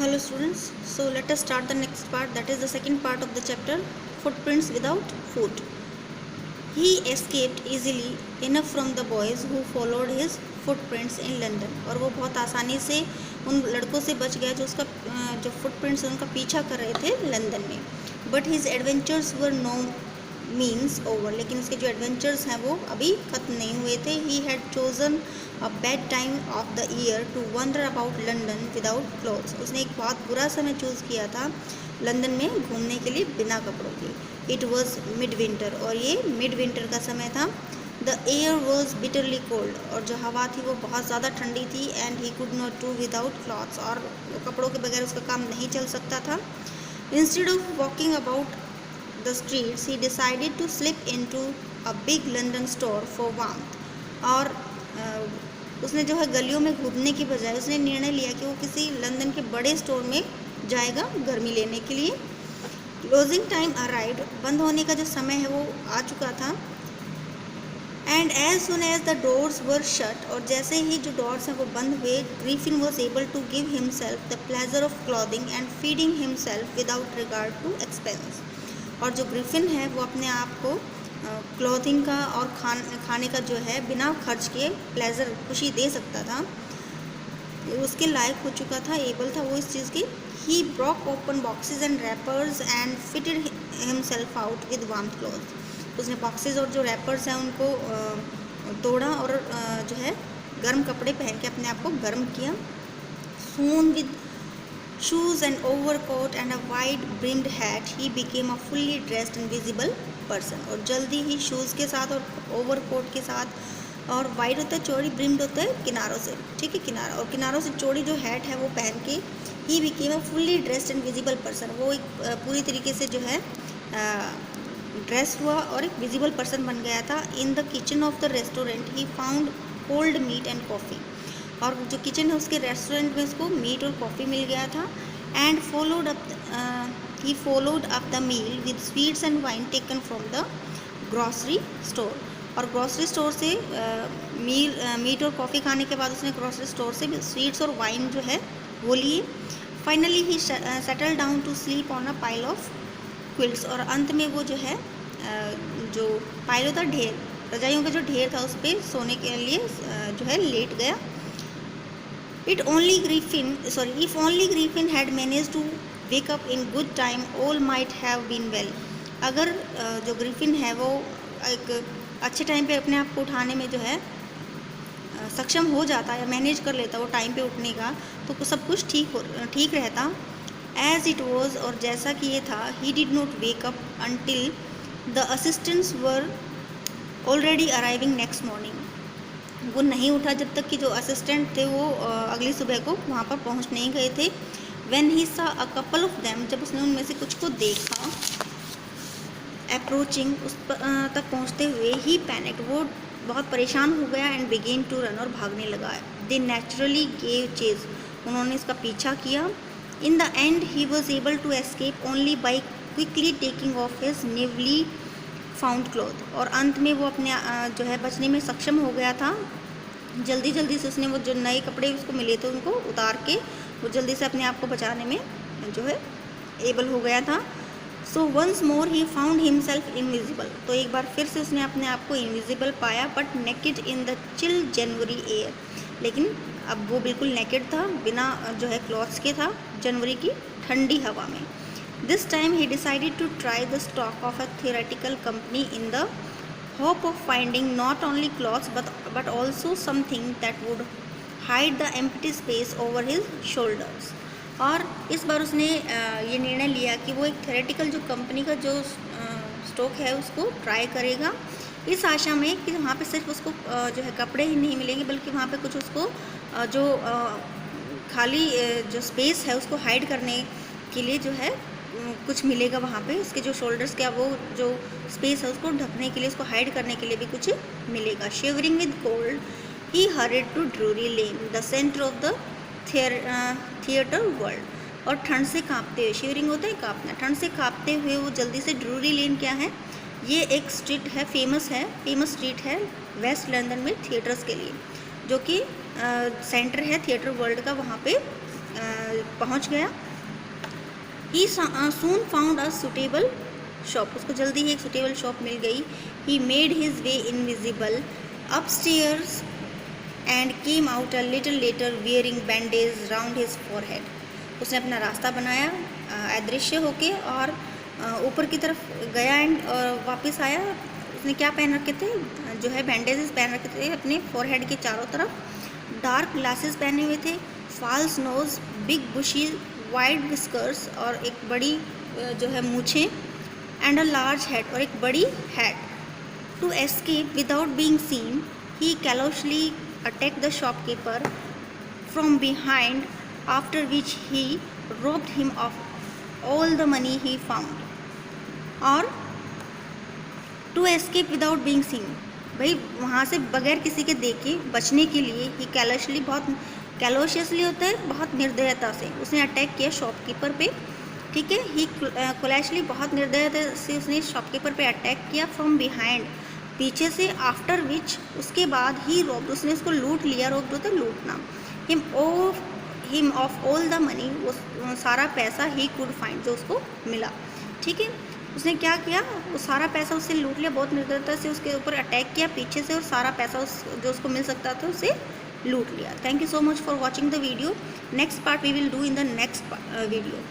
Hello students, so let us start the next part, that is the second part of the chapter, footprints without foot. He escaped easily enough from the boys who followed his footprints in London. और वो बहुत आसानी से उन लड़कों से बच गया जो उसका जो फुटप्रिंट्स उनका पीछा कर रहे थे लंदन में. But his adventures were no means over, लेकिन उसके जो एडवेंचर्स हैं वो अभी ख़त्म नहीं हुए थे. He had chosen a bad time of the year to wander about London without clothes. उसने एक बहुत बुरा समय चूज़ किया था लंदन में घूमने के लिए बिना कपड़ों के. इट वॉज मिड विंटर, और ये मिड विंटर का समय था. The air was bitterly cold, और जो हवा थी वो बहुत ज़्यादा ठंडी थी. And he could not do without clothes, और कपड़ों के बगैर उसका काम नहीं चल सकता था. Instead of walking about the streets, he decided to slip into a big London store for warmth. और उसने जो है गलियों में घूमने की बजाय उसने निर्णय लिया कि वो किसी लंदन के बड़े स्टोर में जाएगा गर्मी लेने के लिए. क्लोजिंग टाइम अराइव्ड, बंद होने का जो समय है वो आ चुका था. And as soon as the doors were shut, और जैसे ही जो डोर्स हैं वो बंद हुए, Griffin was able to give himself the pleasure of clothing and feeding himself without regard to expense. और जो ग्रिफिन है वो अपने आप को क्लॉथिंग का और खाने का जो है बिना खर्च के प्लेजर खुशी दे सकता था, उसके लायक हो चुका था, एबल था वो इस चीज़ की. He broke open boxes and wrappers and fitted himself out with warm cloth. उसने बॉक्सेस और जो रैपर्स हैं उनको तोड़ा और जो है गर्म कपड़े पहन के अपने आप को गर्म किया. Soon with shoes and overcoat and a wide brimmed hat, he became a fully dressed and visible person. और जल्दी ही शूज़ के साथ और ओवरकोट के साथ, और वाइड होता है चौड़ी, ब्रिम्ड होता है किनारों से, ठीक है, किनारा, और किनारों से चौड़ी जो हैट है वो पहन के ही became a fully dressed and visible person. वो एक पूरी तरीके से जो है ड्रेस हुआ और एक विजिबल पर्सन बन गया था. In the kitchen of the restaurant he found cold meat and coffee, और जो किचन है उसके रेस्टोरेंट में उसको मीट और कॉफ़ी मिल गया था. And he followed up the meal with sweets and wine taken from the grocery store. और ग्रॉसरी स्टोर से मीट और कॉफ़ी खाने के बाद उसने ग्रॉसरी स्टोर से स्वीट्स और वाइन जो है वो लिए. Finally he settle down to sleep on a pile of quilts, और अंत में वो जो है जो पाइल होता ढेर, रजाइयों का जो ढेर था उस पर सोने के लिए जो है लेट गया. If only Griffin had managed to wake up in good time, all might have been well. अगर जो ग्रिफिन है वो एक अच्छे टाइम पे अपने आप को उठाने में जो है सक्षम हो जाता या मैनेज कर लेता वो टाइम पे उठने का, तो सब कुछ ठीक रहता. एज इट वॉज, और जैसा कि ये था, he did not wake up until the assistants were already arriving next morning. वो नहीं उठा जब तक कि जो असिस्टेंट थे वो अगली सुबह को वहाँ पर पहुँच नहीं गए थे. व्हेन ही सा अ कपल ऑफ देम, जब उसने उनमें से कुछ को देखा अप्रोचिंग, उस तक पहुँचते हुए, ही पैनिक, वो बहुत परेशान हो गया. एंड बिगेन टू रन, और भागने लगा. दे नेचुरली गेव चेज, उन्होंने इसका पीछा किया. In the end he was able to escape only by quickly taking off his newly found cloth, और अंत में वो अपने जो है बचने में सक्षम हो गया था. जल्दी से उसने वो जो नए कपड़े उसको मिले थे उनको उतार के वो जल्दी से अपने आप को बचाने में जो है एबल हो गया था. So once more he found himself invisible, तो एक बार फिर से उसने अपने आप को इनविजिबल पाया, but naked in the chill January air. लेकिन अब वो बिल्कुल नेकेड था, बिना जो है क्लॉथ्स के था, जनवरी की ठंडी हवा में. This time he decided to try the stock of a theatrical company in the hope of finding not only clothes but also something that would hide the empty space over his shoulders. और इस बार उसने ये निर्णय लिया कि वो एक theoretical जो कंपनी का जो स्टॉक है उसको ट्राई करेगा, इस आशा में कि वहाँ पे सिर्फ उसको जो है कपड़े ही नहीं मिलेंगे, बल्कि वहाँ पे कुछ उसको जो खाली जो स्पेस है उसको हाइड करने के लिए जो है कुछ मिलेगा वहाँ पे. उसके जो शोल्डर्स का वो जो स्पेस है उसको ढकने के लिए, उसको हाइड करने के लिए भी कुछ मिलेगा. Shivering with cold he hurried to Drury Lane, the centre of the theatre world. और ठंड से कांपते हुए, शिवरिंग होता है कांपना, ठंड से कांपते हुए वो जल्दी से, ड्रूरी लेन क्या है, ये एक स्ट्रीट है, फेमस स्ट्रीट है वेस्ट लंदन में थिएटर्स के लिए, जो कि सेंटर है थिएटर वर्ल्ड का. वहाँ पे पहुंच गया। ही सून फाउंड अ सुटेबल शॉप, उसको जल्दी ही एक सुटेबल शॉप मिल गई। He made his way invisible upstairs and came out a little letter wearing bandage round his forehead. उसने अपना रास्ता बनाया अदृश्य होके और ऊपर की तरफ गया एंड वापस आया। उसने क्या पहन रखे थे, जो है बैंडेजेस पहन रखे थे अपने फॉरहेड के चारों तरफ। डार्क ग्लासेस पहने हुए थे, false nose, big bushy, wide whiskers और एक बड़ी जो है मूछें, एंड अ लार्ज हैट और एक बड़ी hat. To escape without being seen he callously attacked the shopkeeper from behind, after which he robbed him of all the money he found. और to escape without being seen, भाई वहाँ से बगैर किसी के देखे बचने के लिए ही कैलोशली, बहुत कैलोशियसली होता है, बहुत निर्दयता से उसने अटैक किया शॉपकीपर पे। ठीक है, ही कोलैशली, बहुत निर्दयता से उसने शॉपकीपर पे अटैक किया। फ्रॉम बिहाइंड, पीछे से। आफ्टर विच, उसके बाद ही रोब्ड, उसने उसको लूट लिया। रोब्ड होता है लूटना। Him of all the money, वो सारा पैसा ही कुड फाइंड, जो उसको मिला। ठीक है, उसने क्या किया, वो सारा पैसा उससे लूट लिया, बहुत निर्दयता से उसके ऊपर अटैक किया पीछे से और सारा पैसा जो उसको मिल सकता था उसे लूट लिया। Thank you so much for watching the video. Next part we will do in the next video.